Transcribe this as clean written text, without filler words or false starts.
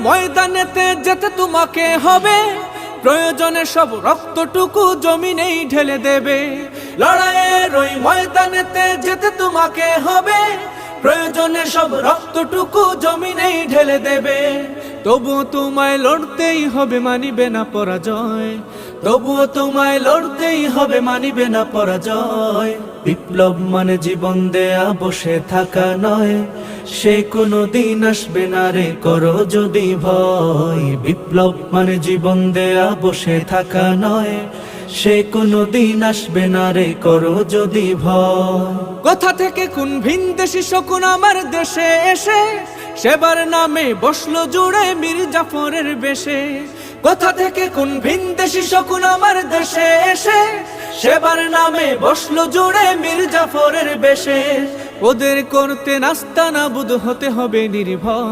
ময়দানেতে যেতে তোমাকে হবে, প্রয়োজনে সব রক্তটুকু জমিনেই ঢেলে দেবে। লড়াইয়ের ওই ময়দানেতে যেতে তোমাকে হবে, প্রয়োজনে সব রক্তটুকু জমিনেই ঢেলে দেবে। তবুও তোমায় লড়তেই হবে, মানিবে না পরাজয়। তবুও তোমায় লড়তেই হবে, মানিবে না পরাজয়। বিপ্লব মানে জীবন দেয়া বসে থাকা নয়, সে কোনো দিন আসবে না রে করো যদি ভয়। বিপ্লব মানে জীবন দেয়া বসে থাকা নয়, সে কোনো দিন আসবে না রে করো যদি ভয়। কোথা থেকে কোন ভিনদেশি শকুন আমার দেশে এসে সেবার নামে বসলো জুড়ে মীর জাফরের বেশে। কোথা থেকে কোন ভিনদেশি শকুন আমার দেশে এসে সেবার নামে বসলো জুড়ে মীর জাফরের বেশে। ওদের করতে নাস্তানাবুদ হতে হবে নির্ভয়।